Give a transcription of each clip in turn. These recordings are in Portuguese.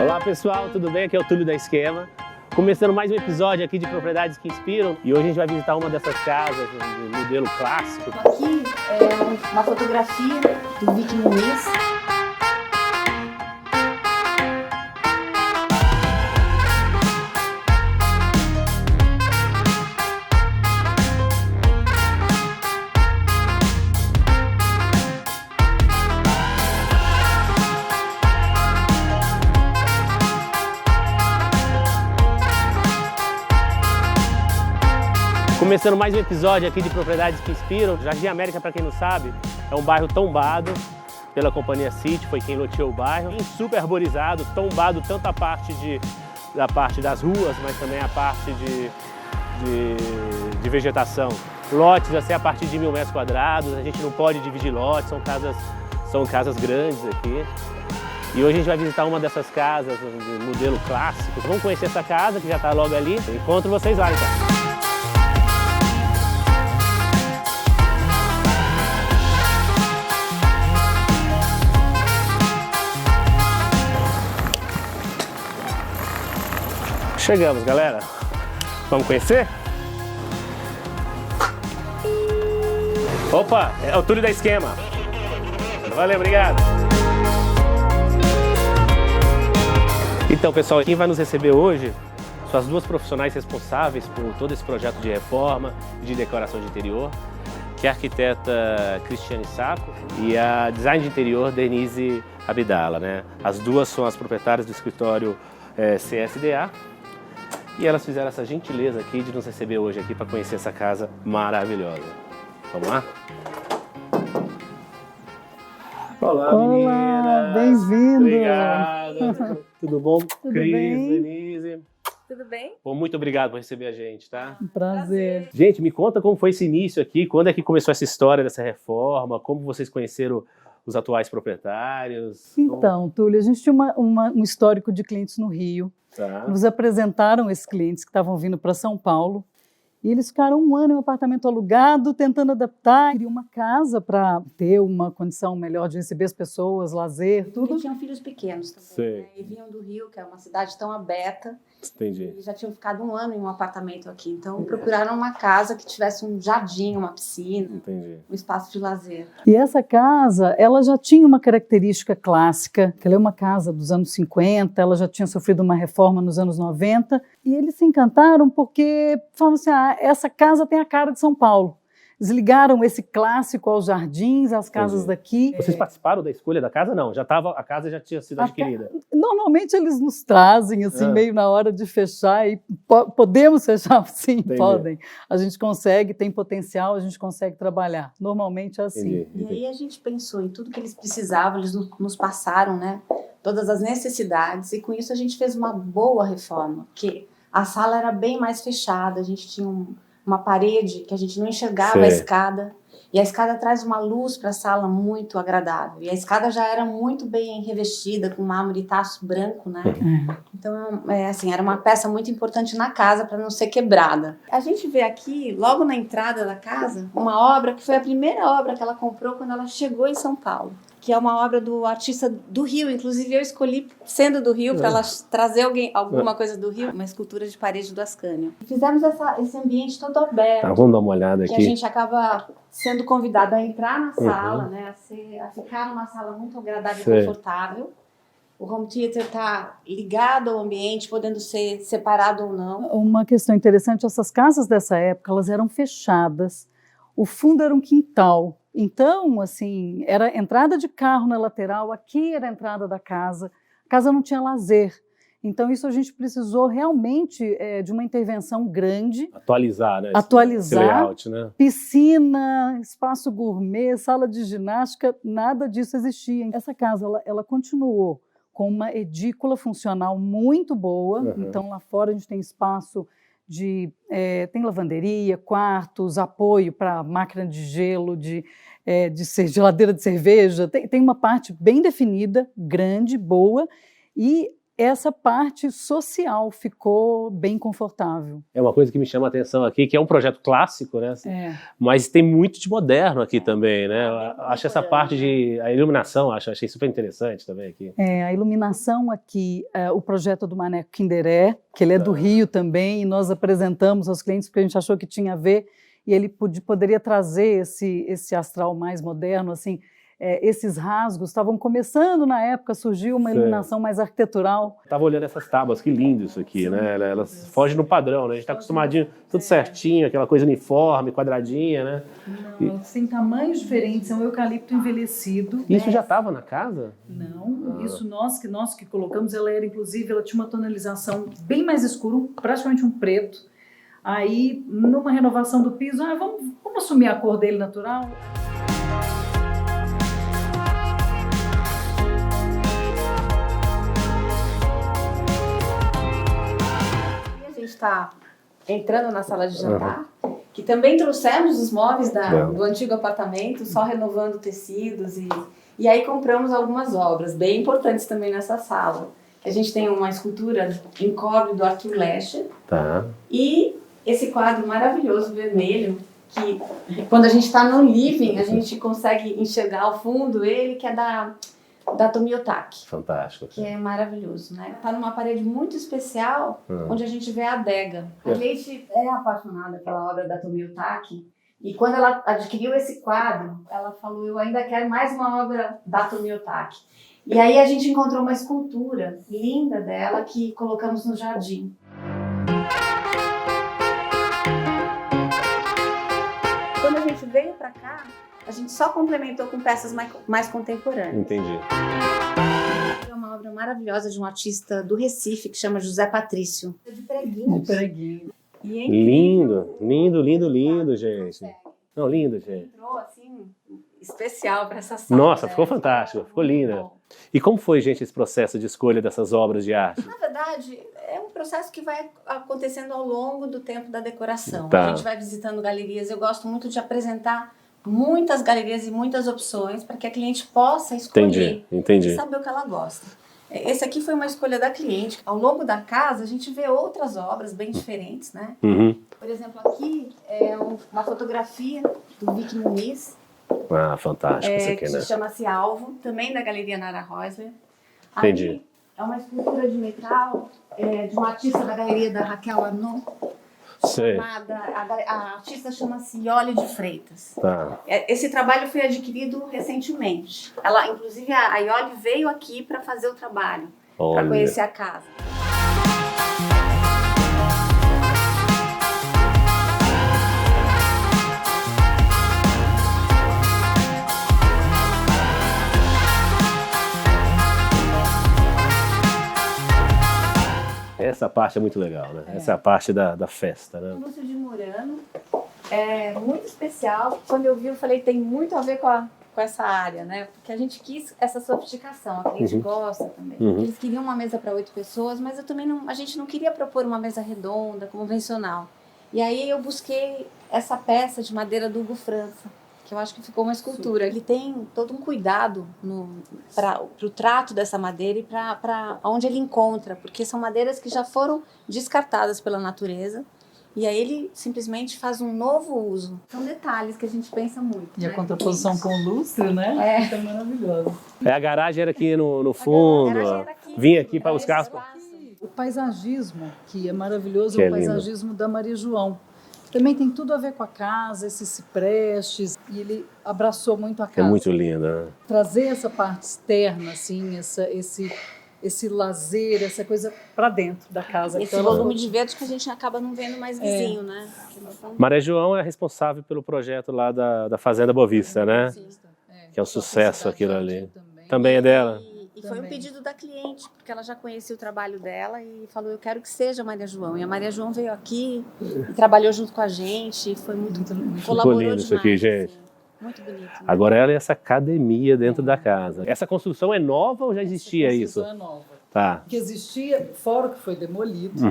Olá pessoal, tudo bem? Aqui é o Túlio da Esquema. Começando mais um episódio aqui de Propriedades que Inspiram. E hoje a gente vai visitar uma dessas casas, um modelo clássico. Aqui é uma fotografia do Vic Muniz. Começando mais um episódio aqui de Propriedades que Inspiram. Jardim América, para quem não sabe, é um bairro tombado pela companhia City, foi quem loteou o bairro. Super arborizado, tombado tanto a parte das ruas, mas também a parte de vegetação. Lotes assim, a partir de 1.000 metros quadrados, a gente não pode dividir lotes, são casas grandes aqui. E hoje a gente vai visitar uma dessas casas, um modelo clássico. Vamos conhecer essa casa que já está logo ali. Encontro vocês lá então. Chegamos, galera. Vamos conhecer? Opa, é o Túlio da Esquema. Valeu, obrigado. Então, pessoal, quem vai nos receber hoje são as duas profissionais responsáveis por todo esse projeto de reforma e de decoração de interior, que é a arquiteta Cristiane Sacco e a design de interior Denise Abdala, né? As duas são as proprietárias do escritório CSDA. E elas fizeram essa gentileza aqui de nos receber hoje aqui para conhecer essa casa maravilhosa. Vamos lá? Olá, meninas! Bem-vindo! Obrigado! Tudo bom? Tudo Cris, bem? Denise? Tudo bem? Bom, muito obrigado por receber a gente, tá? Um prazer. Gente, me conta como foi esse início aqui, quando é que começou essa história dessa reforma, como vocês conheceram os atuais proprietários? Então, Túlio, a gente tinha um histórico de clientes no Rio. Tá. Nos apresentaram esses clientes que estavam vindo para São Paulo e eles ficaram um ano em um apartamento alugado, tentando adaptar. Queriam uma casa para ter uma condição melhor de receber as pessoas, lazer, tudo. Porque tinham filhos pequenos também, Sei. né? E vinham do Rio, que é uma cidade tão aberta. Entendi. E já tinham ficado um ano em um apartamento aqui. Então, procuraram uma casa que tivesse um jardim, uma piscina, Entendi. um espaço de lazer. E essa casa, ela já tinha uma característica clássica, que ela é uma casa dos anos 50, ela já tinha sofrido uma reforma nos anos 90, e eles se encantaram porque falaram assim, essa casa tem a cara de São Paulo. Eles ligaram esse clássico aos jardins, às casas daqui. Vocês participaram da escolha da casa? Não, a casa já tinha sido adquirida. Normalmente eles nos trazem, assim, meio na hora de fechar, e podemos fechar? Sim, Entendi. podem. A gente consegue, tem potencial, a gente consegue trabalhar. Normalmente é assim. Entendi. E aí a gente pensou em tudo que eles precisavam, eles nos passaram, né? Todas as necessidades, e com isso a gente fez uma boa reforma, porque a sala era bem mais fechada, a gente tinha uma parede que a gente não enxergava a escada, e a escada traz uma luz para a sala muito agradável, e a escada já era muito bem revestida com mármore taço branco, né? Então, assim, era uma peça muito importante na casa para não ser quebrada. A gente vê aqui, logo na entrada da casa, uma obra que foi a primeira obra que ela comprou quando ela chegou em São Paulo, que é uma obra do artista do Rio. Inclusive eu escolhi, sendo do Rio, para ela trazer alguma coisa do Rio, uma escultura de parede do Ascânio. Fizemos esse ambiente todo aberto. Tá, vamos dar uma olhada aqui. Que a gente acaba sendo convidado a entrar na sala, né, a ficar numa sala muito agradável e confortável. O home theater está ligado ao ambiente, podendo ser separado ou não. Uma questão interessante, essas casas dessa época, elas eram fechadas, o fundo era um quintal. Então, assim, era entrada de carro na lateral, aqui era a entrada da casa, a casa não tinha lazer. Então, isso a gente precisou realmente de uma intervenção grande. Atualizar, né? Atualizar. Esse layout, né? Piscina, espaço gourmet, sala de ginástica, nada disso existia. Essa casa, ela continuou com uma edícula funcional muito boa. Então, lá fora a gente tem espaço tem lavanderia, quartos, apoio para máquina de gelo, de geladeira de cerveja. Tem uma parte bem definida, grande, boa, e essa parte social ficou bem confortável. É uma coisa que me chama a atenção aqui, que é um projeto clássico, né? Mas tem muito de moderno aqui também, né? Eu acho essa parte a iluminação, achei super interessante também aqui. A iluminação aqui, o projeto do Maneco Kinderé, que ele é do Rio também, e nós apresentamos aos clientes porque a gente achou que tinha a ver, e ele poderia trazer esse astral mais moderno, assim. Esses rasgos estavam começando na época, surgiu uma iluminação mais arquitetural. Estava olhando essas tábuas, que lindo isso aqui, né? Elas fogem no padrão, né? A gente está acostumadinho, tudo certinho, aquela coisa uniforme, quadradinha, né? Não, elas têm tamanhos diferentes, é um eucalipto envelhecido. Isso já estava na casa? Não, isso nós que colocamos, ela tinha uma tonalização bem mais escura, praticamente um preto. Aí, numa renovação do piso, vamos assumir a cor dele natural. Está entrando na sala de jantar, que também trouxemos os móveis do antigo apartamento, só renovando tecidos e aí compramos algumas obras bem importantes também nessa sala. A gente tem uma escultura em cobre do Arthur Lescher e esse quadro maravilhoso vermelho que quando a gente está no living a gente consegue enxergar ao fundo ele, que é da Tomi Otaki. Fantástico. Que é maravilhoso, né? Tá numa parede muito especial, onde a gente vê a adega. A gente é apaixonada pela obra da Tomi Otaki, e quando ela adquiriu esse quadro, ela falou, eu ainda quero mais uma obra da Tomi Otaki. E aí a gente encontrou uma escultura linda dela que colocamos no jardim. Quando a gente veio para cá, a gente só complementou com peças mais contemporâneas. Entendi. É uma obra maravilhosa de um artista do Recife que chama José Patrício. De preguinhos. De preguinho. E lindo, gente. Não, lindo, gente. Entrou assim, especial para essa sala. Nossa, ficou fantástico, ficou linda. E como foi, gente, esse processo de escolha dessas obras de arte? Na verdade, é um processo que vai acontecendo ao longo do tempo da decoração. Tá. A gente vai visitando galerias. Eu gosto muito de apresentar muitas galerias e muitas opções para que a cliente possa escolher Entendi. e saber o que ela gosta. Esse aqui foi uma escolha da cliente. Ao longo da casa, a gente vê outras obras bem diferentes, né? Por exemplo, aqui é uma fotografia do Vic Muniz. Fantástico isso aqui, né? Que chama-se Alvo, também da Galeria Nara Häusler. Entendi. Aqui é uma escultura de metal de uma artista da Galeria da Raquel Arnaud. Sei. A artista chama-se Iole de Freitas. Tá. Esse trabalho foi adquirido recentemente. Inclusive, a Iole veio aqui para fazer o trabalho, para conhecer a casa. Essa parte é muito legal, né? Essa é a parte da festa, né? O Lúcio de Murano é muito especial. Quando eu vi, eu falei, tem muito a ver com essa área, né? Porque a gente quis essa sofisticação, a gente gosta também. Eles queriam uma mesa para 8 pessoas, mas a gente não queria propor uma mesa redonda, convencional. E aí eu busquei essa peça de madeira do Hugo França, que eu acho que ficou uma escultura. Ele tem todo um cuidado para o trato dessa madeira e para onde ele encontra, porque são madeiras que já foram descartadas pela natureza, e aí ele simplesmente faz um novo uso. São detalhes que a gente pensa muito. E a contraposição com o lustre, né? É maravilhoso. A garagem era aqui no fundo, vinha aqui para buscar as... O paisagismo, que é maravilhoso, é o paisagismo da Maria João. Também tem tudo a ver com a casa, esses ciprestes, e ele abraçou muito a casa. É muito linda, né? Trazer essa parte externa, assim, esse lazer, essa coisa para dentro da casa. Esse volume de verde que a gente acaba não vendo mais vizinho, né? Maria João é responsável pelo projeto lá da Fazenda Boa Vista, né? Que é um sucesso aquilo ali. Também é dela. E foi um pedido da cliente, porque ela já conhecia o trabalho dela e falou, eu quero que seja a Maria João. E a Maria João veio aqui e trabalhou junto com a gente, foi muito colaborou lindo demais, isso aqui, gente. Assim, muito bonito. Né? Agora ela é essa academia dentro da casa. Essa construção é nova ou já existia isso? Essa construção é nova. Tá. O que existia, fora o que foi demolido,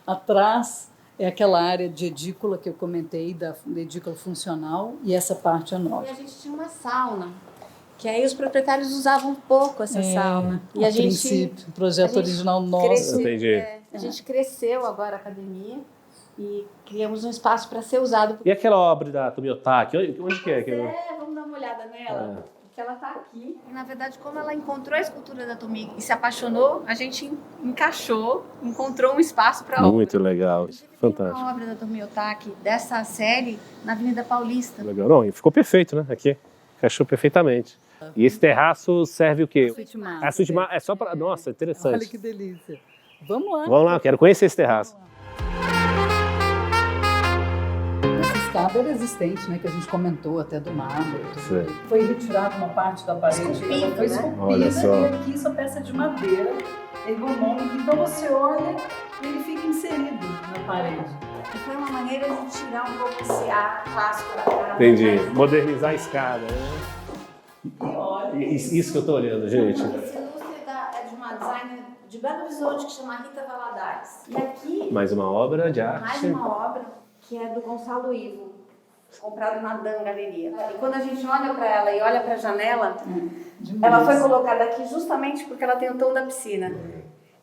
atrás é aquela área de edícula que eu comentei, da edícula funcional, e essa parte é nova. E a gente tinha uma sauna. Que aí os proprietários usavam pouco essa sala. E a gente, princípio, o projeto original nosso. Entendi. A gente cresceu agora a academia e criamos um espaço para ser usado. E aquela obra da Tomiotaki, onde que é? Vamos dar uma olhada nela. Porque ela está aqui. E, na verdade, como ela encontrou a escultura da Tomi e se apaixonou, a gente encaixou, encontrou um espaço para a obra. Muito legal, fantástico. Tem uma obra da Tomiotaki dessa série na Avenida Paulista. Legal, não, e ficou perfeito, né? Aqui, encaixou perfeitamente. E esse terraço serve o quê? Suíte Master. A suíte é só para... Nossa, interessante. Olha que delícia. Vamos lá. Vamos lá, quero conhecer esse terraço. Essa escada era existente, né? Que a gente comentou até do mármore. Sim. Foi retirada uma parte da parede. Esculpida, Ela foi né? esculpida. Olha só. E aqui essa peça de madeira ergonômica. Então você olha e ele fica inserido na parede. E foi uma maneira de tirar um pouco esse ar clássico da casa. Entendi. Modernizar a escada, né? E olha. Isso que eu tô olhando, gente. Esse ilustre é de uma designer de Belo Horizonte que chama Rita Valadares. E aqui, Mais uma obra de mais arte. uma obra que é do Gonçalo Ivo, comprado na Dan Galeria. E quando a gente olha para ela e olha para a janela, ela foi colocada aqui justamente porque ela tem o tom da piscina.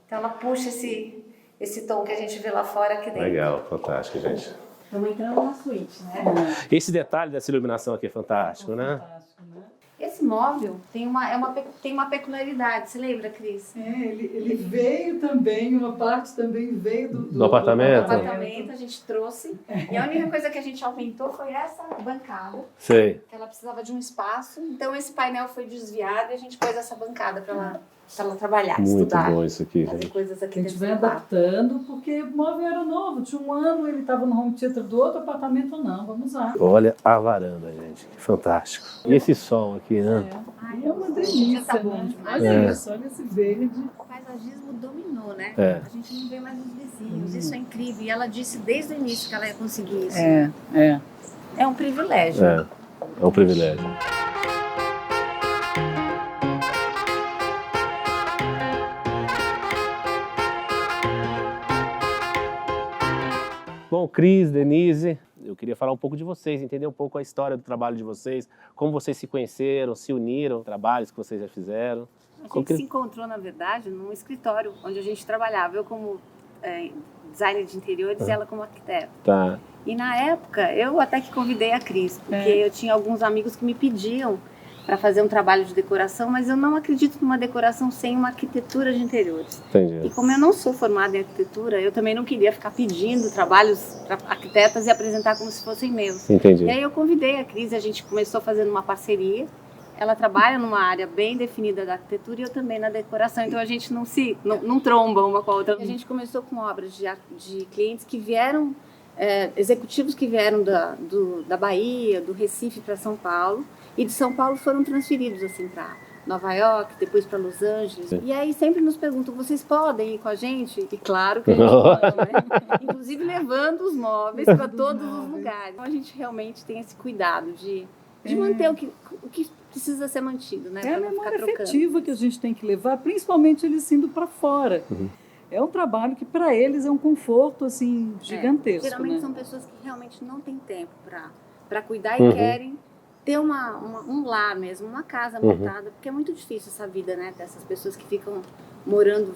Então ela puxa esse tom que a gente vê lá fora aqui dentro. Legal, fantástico, gente. Estamos entrando na suíte, né? Esse detalhe dessa iluminação aqui é fantástico, né? Fantástico, né? Esse móvel tem uma peculiaridade, você lembra, Cris? Ele veio também, uma parte também veio Do apartamento? No apartamento a gente trouxe. E a única coisa que a gente aumentou foi essa bancada, Sei. que ela precisava de um espaço. Então esse painel foi desviado e a gente pôs essa bancada para ela trabalhar, Muito estudar, bom isso aqui, fazer gente. coisas aqui A gente dentro vai do quarto. adaptando, porque o móvel era novo, tinha um ano, ele estava no home theater do outro apartamento, não, vamos lá. Olha a varanda, gente. Que fantástico. E esse sol aqui, né? Ai, É uma já delícia, tá bom né? demais. Olha isso, olha esse verde. O paisagismo dominou, né? É. A gente não vê mais os vizinhos, isso é incrível. E ela disse desde o início que ela ia conseguir isso. É. É um privilégio. É um privilégio. Bom, Cris, Denise, eu queria falar um pouco de vocês, entender um pouco a história do trabalho de vocês, como vocês se conheceram, se uniram, trabalhos que vocês já fizeram. A gente se encontrou, na verdade, num escritório onde a gente trabalhava. Eu como designer de interiores e ela como arquiteta. Tá. E na época, eu até que convidei a Cris, porque eu tinha alguns amigos que me pediam para fazer um trabalho de decoração, mas eu não acredito numa decoração sem uma arquitetura de interiores. Entendi. E como eu não sou formada em arquitetura, eu também não queria ficar pedindo trabalhos para arquitetas e apresentar como se fossem meus. Entendi. E aí eu convidei a Cris, a gente começou fazendo uma parceria. Ela trabalha numa área bem definida da arquitetura e eu também na decoração, então a gente não tromba uma com a outra. A gente começou com obras de clientes que vieram, executivos que vieram da Bahia, do Recife para São Paulo, e de São Paulo foram transferidos assim para Nova York, depois para Los Angeles. Sim. E aí sempre nos perguntam, vocês podem ir com a gente? E claro que a gente pode, né? Inclusive levando os móveis para todos os lugares. Então a gente realmente tem esse cuidado de manter o que precisa ser mantido, né? É a Pra não ficar memória trocando. afetiva que a gente tem que levar, principalmente eles indo para fora. Uhum. É um trabalho que para eles é um conforto assim gigantesco, Geralmente né? são pessoas que realmente não têm tempo para cuidar Uhum. e querem ter um lar mesmo, uma casa montada, porque é muito difícil essa vida, né? Dessas pessoas que ficam morando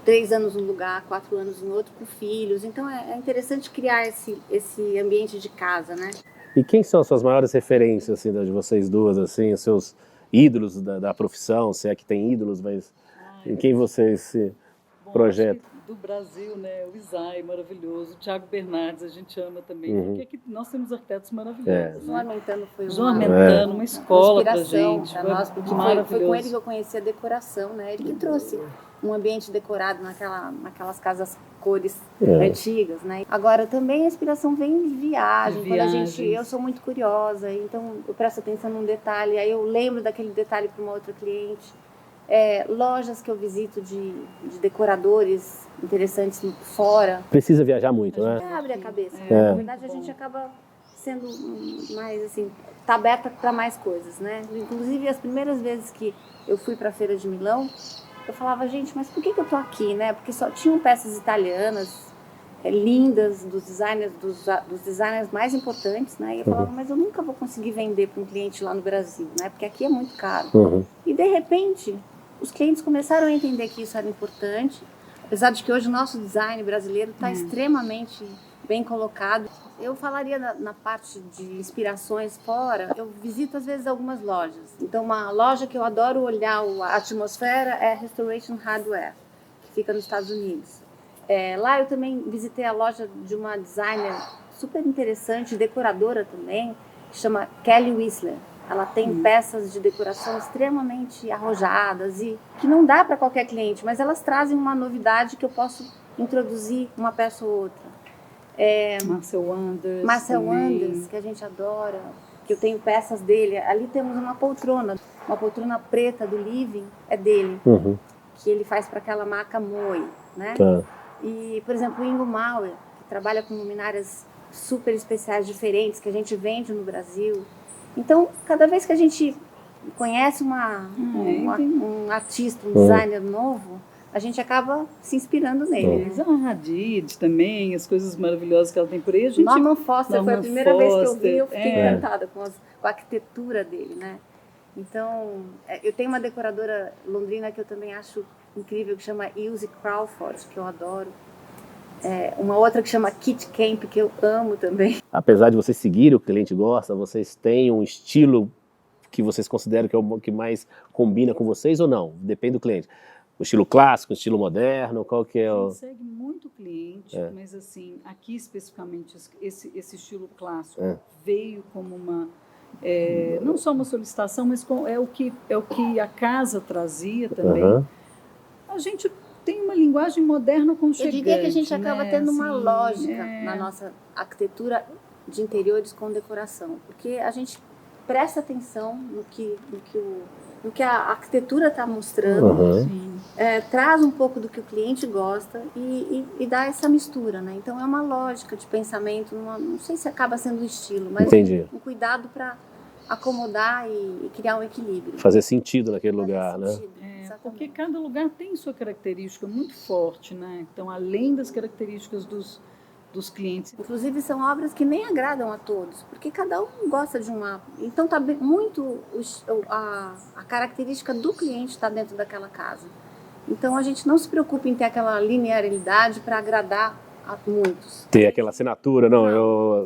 3 anos num lugar, 4 anos em outro, com filhos. Então é interessante criar esse ambiente de casa, né? E quem são as suas maiores referências, assim, de vocês duas, assim, os seus ídolos da profissão, se é que tem ídolos, mas em quem vocês se Bom, projetam? acho que do Brasil, né? O Isai, maravilhoso. O Thiago Bernardes, a gente ama também. Uhum. Porque aqui nós temos arquitetos O maravilhosos. João Né? Armentano foi João uma Armentano, uma escola pra inspiração gente. para nós, porque foi maravilhoso. com ele que eu conheci a decoração, né? Ele que trouxe um ambiente decorado naquelas casas cores antigas, né? Agora também a inspiração vem de viagem, eu sou muito curiosa, então eu presto atenção num detalhe, aí eu lembro daquele detalhe para uma outra cliente. Lojas que eu visito de decoradores interessantes fora. Precisa viajar muito, né? Abre a cabeça. Na verdade, a gente acaba sendo mais assim, tá aberta para mais coisas, né? Inclusive, as primeiras vezes que eu fui para a Feira de Milão, eu falava, gente, mas por que eu tô aqui, né? Porque só tinham peças italianas, lindas, dos designers mais importantes, né? E eu falava, mas eu nunca vou conseguir vender para um cliente lá no Brasil, né? Porque aqui é muito caro. E de repente, os clientes começaram a entender que isso era importante, apesar de que hoje o nosso design brasileiro está extremamente bem colocado. Eu falaria na parte de inspirações fora, eu visito às vezes algumas lojas. Então uma loja que eu adoro olhar a atmosfera é Restoration Hardware, que fica nos Estados Unidos. Lá eu também visitei a loja de uma designer super interessante, decoradora também, que chama Kelly Whistler. Ela tem peças de decoração extremamente arrojadas e que não dá para qualquer cliente, mas elas trazem uma novidade que eu posso introduzir uma peça ou outra. Marcel Wanders, que a gente adora, que eu tenho peças dele. Ali temos uma poltrona preta do Living, é dele, que ele faz para aquela marca Moe, né? E, por exemplo, o Ingo Mauer, que trabalha com luminárias super especiais, diferentes, que a gente vende no Brasil. Então, cada vez que a gente conhece um artista, um designer novo, a gente acaba se inspirando nele. Zaha Hadid também, as coisas maravilhosas que ela tem por aí. Norman Foster foi a primeira vez que eu vi, eu fiquei encantada com a arquitetura dele, né? Então, eu tenho uma decoradora londrina que eu também acho incrível, que chama Ilse Crawford, que eu adoro. Uma outra que chama Kit Camp, que eu amo também. Apesar de vocês seguirem o que o cliente gosta, vocês têm um estilo que vocês consideram que é o que mais combina com vocês ou não? Depende do cliente. O estilo clássico, o estilo moderno, qual que é o... A gente segue muito cliente, mas assim, aqui especificamente, esse estilo clássico veio como uma... não só uma solicitação, mas é o que a casa trazia também. A gente tem uma linguagem moderna aconchegante. Eu diria que a gente acaba tendo uma lógica na nossa arquitetura de interiores com decoração, porque a gente presta atenção no que a arquitetura está mostrando, traz um pouco do que o cliente gosta e dá essa mistura, né? Então é uma lógica de pensamento, não sei se acaba sendo um estilo, mas um cuidado para acomodar e criar um equilíbrio. Fazer sentido naquele lugar, né? Porque cada lugar tem sua característica muito forte, né? Então, além das características dos clientes. Inclusive, são obras que nem agradam a todos, porque cada um gosta de uma... Então, tá muito... A característica do cliente está dentro daquela casa. Então, a gente não se preocupa em ter aquela linearidade para agradar a muitos. Ter aquela assinatura, não.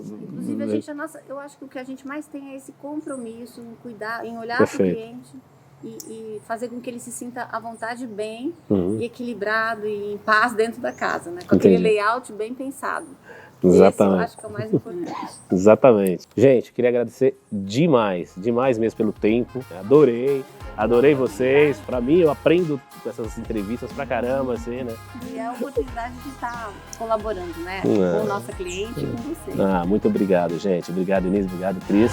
Inclusive, eu acho que o que a gente mais tem é esse compromisso em cuidar, em olhar para o cliente e fazer com que ele se sinta à vontade, bem e equilibrado e em paz dentro da casa, né? Com aquele layout bem pensado. Exatamente. Esse eu acho que é o mais importante. Exatamente. Gente, queria agradecer demais mesmo pelo tempo. Adorei vocês. Pra mim, eu aprendo com essas entrevistas pra caramba, assim, né? E é a oportunidade de estar colaborando, né? Com a nossa cliente e com você. Muito obrigado, gente. Obrigado, Inês. Obrigado, Cris.